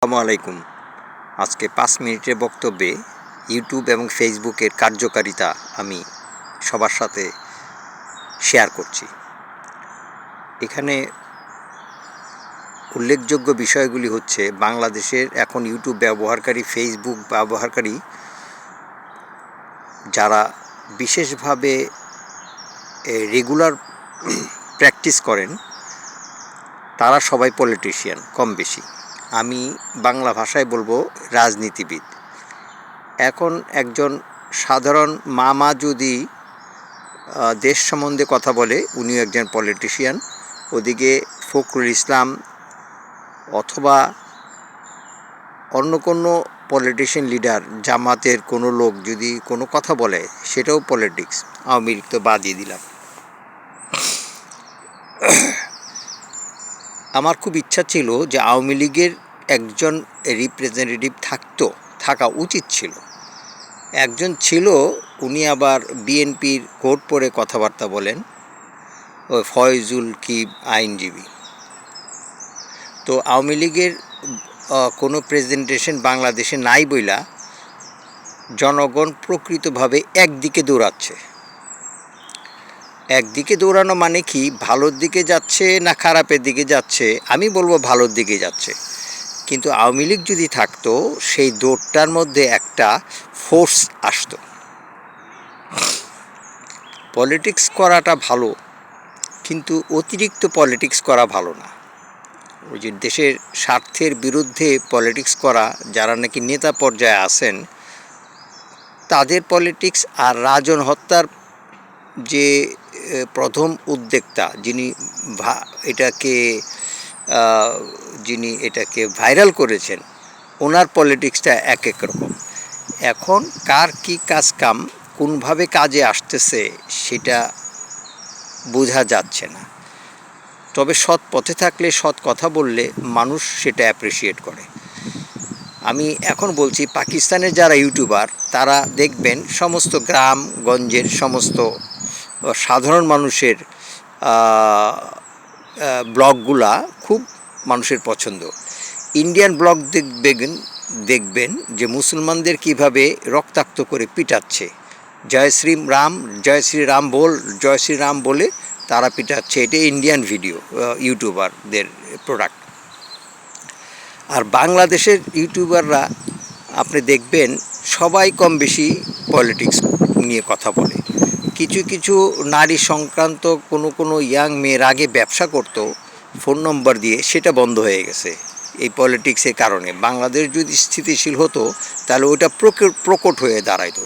আসসালামু আলাইকুম। আজকে 5 মিনিটের বক্তব্যে ইউটিউব এবং ফেসবুকের কার্যকারিতা আমি সবার সাথে শেয়ার করছি। এখানে উল্লেখযোগ্য বিষয়গুলি হচ্ছে, বাংলাদেশের এখন ইউটিউব ব্যবহারকারী, ফেসবুক ব্যবহারকারী যারা বিশেষভাবে রেগুলার প্র্যাকটিস করেন, তারা সবাই পলিটিশিয়ান কম বেশি। আমি বাংলা ভাষায় বলবো রাজনীতিবিদ। এখন একজন সাধারণ মামা যদি দেশ সম্বন্ধে কথা বলে, উনিও একজন পলিটিশিয়ান। ওদিকে ফখরুল ইসলাম অথবা অন্য কোনো পলিটিশিয়ান লিডার, জামাতের কোনো লোক যদি কোনো কথা বলে, সেটাও পলিটিক্স। আওয়ামী লীগ তো বাদই দিলাম। আমার খুব ইচ্ছা ছিল যে আওয়ামী লীগের একজন রিপ্রেজেন্টেটিভ থাকা উচিত ছিল। একজন ছিল, উনি আবার বিএনপির কোর্ট পড়ে কথাবার্তা বলেন, ওই ফয়জুল কিব আইনজীবী। তো আওয়ামী লীগের কোনো প্রেজেন্টেশন বাংলাদেশে নাই বইলা জনগণ প্রকৃতভাবে একদিকে দৌড়াচ্ছে। একদিকে দৌড়ানো মানে কি, ভালোর দিকে যাচ্ছে না খারাপের দিকে যাচ্ছে? আমি বলবো ভালোর দিকে যাচ্ছে। কিন্তু আওয়ামী লীগ যদি থাকতো, সেই দৌড়টার মধ্যে একটা ফোর্স আসতো। পলিটিক্স করাটা ভালো, কিন্তু অতিরিক্ত পলিটিক্স করা ভালো না। ওই যে দেশের স্বার্থের বিরুদ্ধে পলিটিক্স করা, যারা নাকি নেতা পর্যায়ে আছেন, তাদের পলিটিক্স আর রাজন হত্যার যে প্রথম উদ্যোক্তা, যিনি এটাকে ভাইরাল করেছেন, ওনার পলিটিক্সটা এক এক রকম। এখন কার কী কাজ কাম কোনভাবে কাজে আসতেছে সেটা বোঝা যাচ্ছে না। তবে সৎ পথে থাকলে, সৎ কথা বললে মানুষ সেটা অ্যাপ্রিসিয়েট করে। আমি এখন বলছি, পাকিস্তানের যারা ইউটিউবার, তারা দেখবেন সমস্ত গ্রামগঞ্জের সমস্ত সাধারণ মানুষের ব্লগগুলা খুব মানুষের পছন্দ। ইন্ডিয়ান ব্লগ দেখবেন যে মুসলমানদের কিভাবে রক্তাক্ত করে পিটাচ্ছে, জয় শ্রী রাম বলে তারা পিটাচ্ছে। এটা ইন্ডিয়ান ভিডিও ইউটিউবারদের প্রোডাক্ট। আর বাংলাদেশের ইউটিউবাররা আপনি দেখবেন সবাই কম বেশি পলিটিক্স নিয়ে কথা বলে। কিছু কিছু নারী সংক্রান্ত কোনো ইয়াং মেয়ের আগে ব্যবসা করতো ফোন নম্বর দিয়ে, সেটা বন্ধ হয়ে গেছে এই পলিটিক্সের কারণে। বাংলাদেশ যদি স্থিতিশীল হতো, তাহলে ওইটা প্রকট হয়ে দাঁড়াইতো।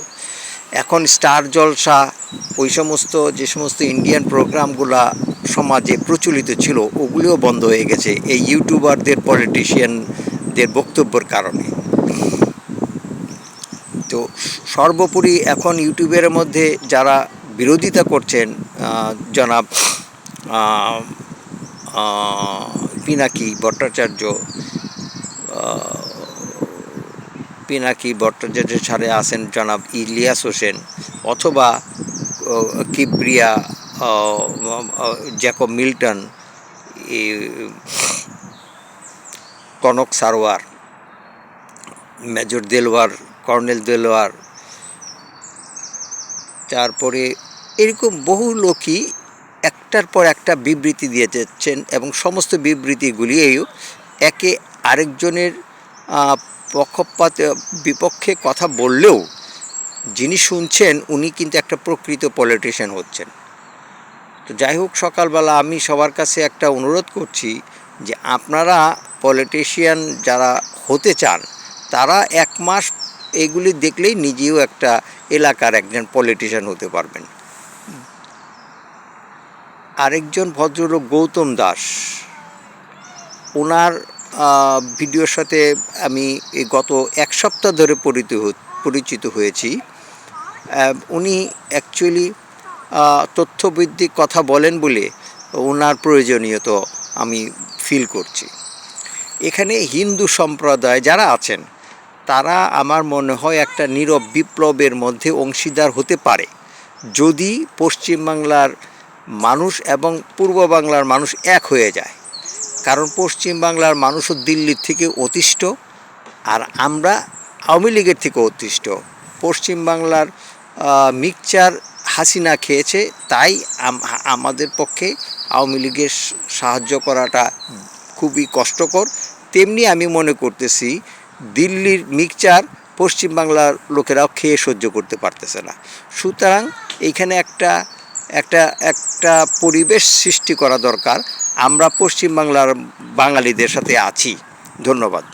এখন স্টার জলসা, ওই যে সমস্ত ইন্ডিয়ান প্রোগ্রামগুলা সমাজে প্রচলিত ছিল, ওগুলিও বন্ধ হয়ে গেছে এই ইউটিউবারদের, পলিটিশিয়ানদের বক্তব্যের কারণে। তো সর্বোপরি এখন ইউটিউবের মধ্যে যারা বিরোধিতা করছেন, জনাব পিনাকি ভট্টাচার্যের সাথে আছেন জনাব ইলিয়াস হোসেন, অথবা Kibria, Jacob Milton, Kanak Sarwar, major Delwar, colonel Delwar, তারপরে এরকম বহু লোকই একটার পর একটা বিবৃতি দিয়ে যাচ্ছেন, এবং সমস্ত বিবৃতিগুলিও একে আরেকজনের বিপক্ষে কথা বললেও যিনি শুনছেন উনি কিন্তু একটা প্রকৃত পলিটিশিয়ান হচ্ছেন। তো যাই হোক, সকালবেলা আমি সবার কাছে একটা অনুরোধ করছি যে আপনারা পলিটিশিয়ান যারা হতে চান, তারা 1 মাস এগুলি দেখলেই নিজেও একটা এলাকার একজন পলিটিশিয়ান হতে পারবেন। আরেকজন ভদ্রলোক গৌতম দাস, ওনার ভিডিওর সাথে আমি গত 1 সপ্তাহ ধরে পরিচিত হয়েছি। উনি অ্যাকচুয়ালি তথ্যভিত্তিক কথা বলেন বলে ওনার প্রয়োজনীয়তা আমি ফিল করছি। এখানে হিন্দু সম্প্রদায় যারা আছেন, তারা আমার মনে হয় একটা নীরব বিপ্লবের মধ্যে অংশীদার হতে পারে, যদি পশ্চিমবাংলার মানুষ এবং পূর্ব বাংলার মানুষ এক হয়ে যায়। কারণ পশ্চিমবাংলার মানুষও দিল্লির থেকে অতিষ্ঠ, আর আমরা আওয়ামী লীগের থেকে অতিষ্ঠ। পশ্চিমবাংলার মিক্সচার হাসিনা খেয়েছে, তাই আমাদের পক্ষে আওয়ামী লীগের সাহায্য করাটা খুবই কষ্টকর। তেমনি আমি মনে করতেছি দিল্লির মিক্সচার পশ্চিমবাংলার লোকেরাও খেয়ে সহ্য করতে পারতেছে না। সুতরাং এইখানে একটা একটা একটা পরিবেশ সৃষ্টি করা দরকার। আমরা পশ্চিমবাংলার বাঙালিদের সাথে আছি। ধন্যবাদ।